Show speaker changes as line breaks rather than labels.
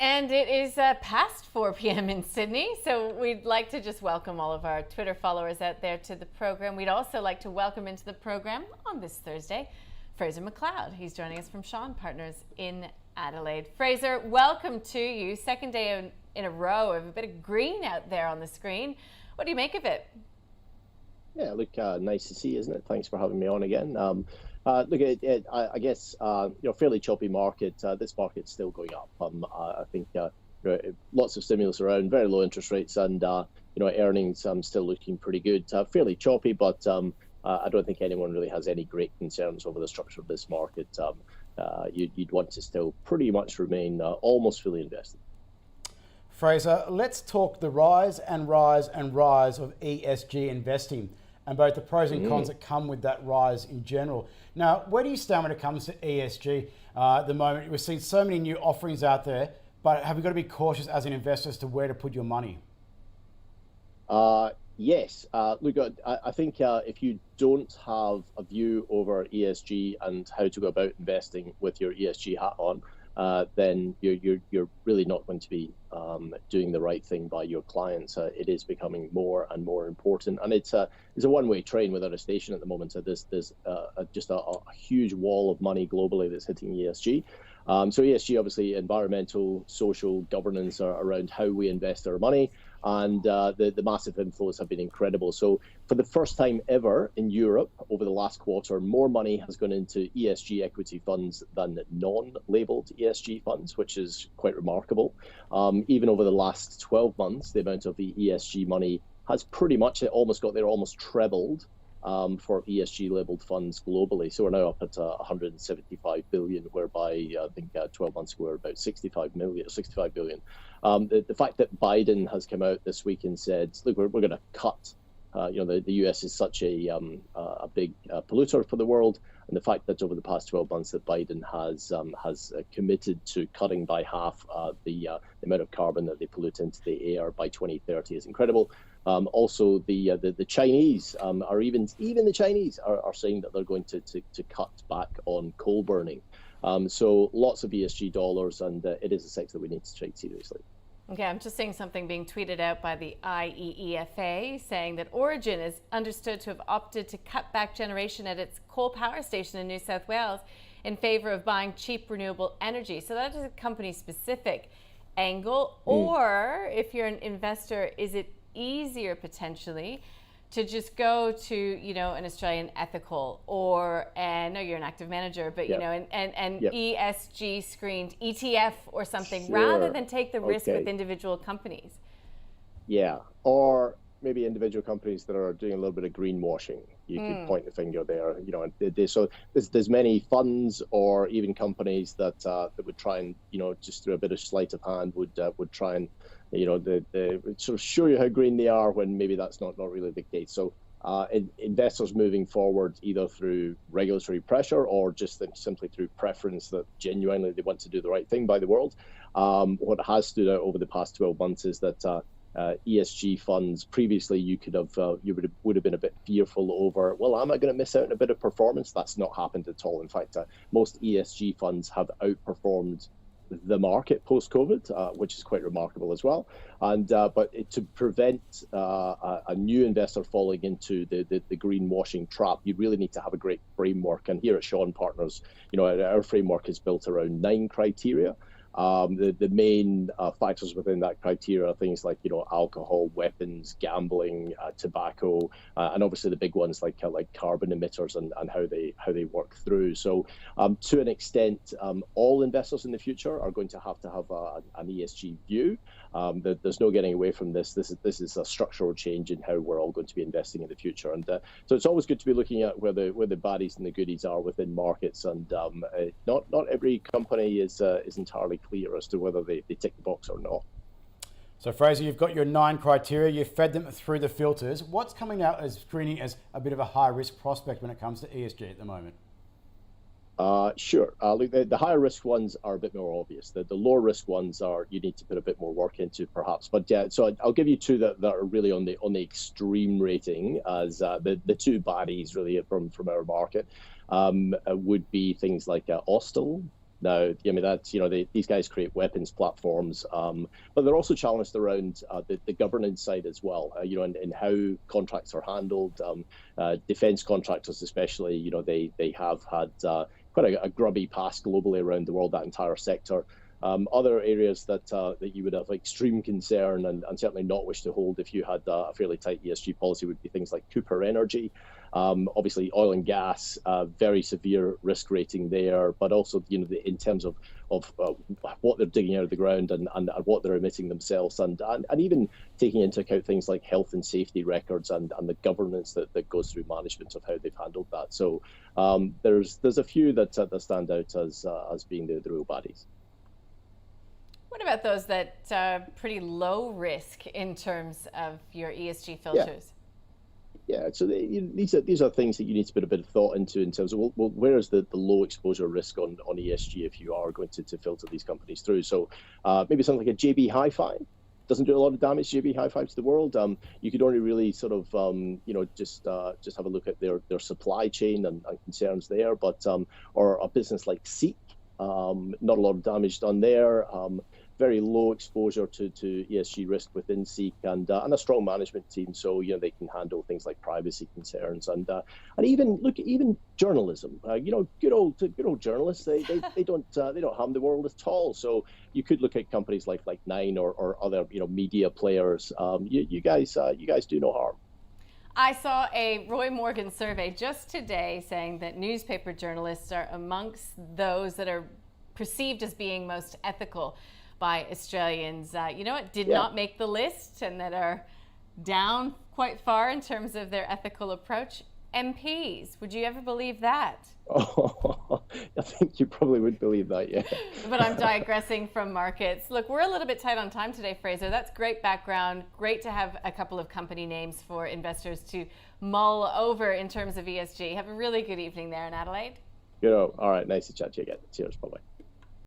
And it is past 4 p.m. in Sydney, so we'd like to just welcome all of our Twitter followers out there to the program. We'd also like to welcome into the program on this Thursday, Fraser MacLeod. He's joining us from Shaw Partners in Adelaide. Fraser, welcome to you. Second day in a row of a bit of green out there on the screen. What do you make of it?
Yeah, look, nice to see, isn't it? Thanks for having me on again. Look, I guess, fairly choppy market. This market's still going up. I think lots of stimulus around, very low interest rates, and earnings still looking pretty good. Fairly choppy, but I don't think anyone really has any great concerns over the structure of this market. You'd want to still pretty much remain almost fully invested.
Fraser, let's talk the rise and rise and rise of ESG investing and both the pros and cons that come with that rise in general. Now, where do you stand when it comes to ESG at the moment? We've seen so many new offerings out there, but have you got to be cautious as an investor as to where to put your money?
Yes. Look, I think if you don't have a view over ESG and how to go about investing with your ESG hat on, then you're really not going to be doing the right thing by your clients. It is becoming more and more important, and it's a one-way train without a station at the moment. So there's just a huge wall of money globally that's hitting ESG. So ESG, obviously, environmental, social, governance are around how we invest our money. And the massive inflows have been incredible. So for the first time ever in Europe over the last quarter, more money has gone into ESG equity funds than non-labeled ESG funds, which is quite remarkable. Even over the last 12 months, the amount of the ESG money has pretty much almost trebled for ESG labeled funds globally. So we're now up at 175 billion, whereby I think 12 months ago we were about 65 billion. The fact that Biden has come out this week and said, look, we're going to cut, the US is such a big polluter for the world. And the fact that over the past 12 months that Biden has committed to cutting by half the amount of carbon that they pollute into the air by 2030 is incredible. Also, the Chinese are even the Chinese are saying that they're going to cut back on coal burning. So lots of ESG dollars, and it is a sector that we need to take seriously.
Okay, I'm just seeing something being tweeted out by the IEEFA saying that Origin is understood to have opted to cut back generation at its coal power station in New South Wales in favour of buying cheap renewable energy. So that is a company-specific angle. Or if you're an investor, is it easier potentially to just go to an Australian ethical or no, you're an active manager, but and ESG screened ETF or something, rather than take the risk with individual companies?
Yeah, or maybe individual companies that are doing a little bit of greenwashing. You could point the finger there. So there's many funds or even companies that would try and just through a bit of sleight of hand would try and they sort of show you how green they are when maybe that's not really the case. So investors moving forward either through regulatory pressure or just simply through preference that genuinely they want to do the right thing by the world. What has stood out over the past 12 months is that ESG funds previously you would have been a bit fearful over, well, am I going to miss out on a bit of performance? That's not happened at all. In fact, most ESG funds have outperformed the market post-COVID, which is quite remarkable as well. And but to prevent a new investor falling into the greenwashing trap, you really need to have a great framework. And here at Shaw Partners, our framework is built around 9 criteria. The main factors within that criteria are things like alcohol, weapons, gambling, tobacco, and obviously the big ones like carbon emitters and how they work through. So to an extent, all investors in the future are going to have an ESG view. There's no getting away from this. This is a structural change in how we're all going to be investing in the future. And so it's always good to be looking at where the baddies and the goodies are within markets. And not every company is entirely clear as to whether they tick the box or not.
So Fraser, you've got your 9 criteria, you've fed them through the filters. What's coming out as screening as a bit of a high risk prospect when it comes to ESG at the moment?
Sure. Look, the higher risk ones are a bit more obvious. The lower risk ones are you need to put a bit more work into, perhaps. But yeah, so I'll give you 2 that are really on the extreme rating as the 2 baddies really from our market would be things like Austal Now, I mean, that's, these guys create weapons platforms, but they're also challenged around the governance side as well, in how contracts are handled. Defense contractors, especially, they have had quite a grubby past globally around the world, that entire sector. Other areas that you would have extreme concern and certainly not wish to hold if you had a fairly tight ESG policy would be things like Cooper Energy. Obviously, oil and gas, very severe risk rating there, but also in terms of what they're digging out of the ground and what they're emitting themselves, and even taking into account things like health and safety records and the governance that goes through management of how they've handled that. So there's a few that stand out as being the real baddies.
What about those that are pretty low risk in terms of your ESG filters?
Yeah, so these are things that you need to put a bit of thought into in terms of, well, where is the low exposure risk on ESG if you are going to filter these companies through? So maybe something like a JB Hi-Fi doesn't do a lot of damage, JB Hi-Fi, to the world. You could only really sort of, just have a look at their supply chain and concerns there. But or a business like Seek, not a lot of damage done there. Very low exposure to ESG risk within Seek, and a strong management team, so they can handle things like privacy concerns and even journalism. Good old journalists. They don't harm the world at all. So you could look at companies like Nine or other media players. You guys do no harm.
I saw a Roy Morgan survey just today saying that newspaper journalists are amongst those that are perceived as being most ethical by Australians. Did not make the list and that are down quite far in terms of their ethical approach. MPs, would you ever believe that?
Oh, I think you probably would believe that, yeah.
But I'm digressing from markets. Look, we're a little bit tight on time today, Fraser. That's great background. Great to have a couple of company names for investors to mull over in terms of ESG. Have a really good evening there in Adelaide.
All right, nice to chat to you again. Cheers, bye-bye.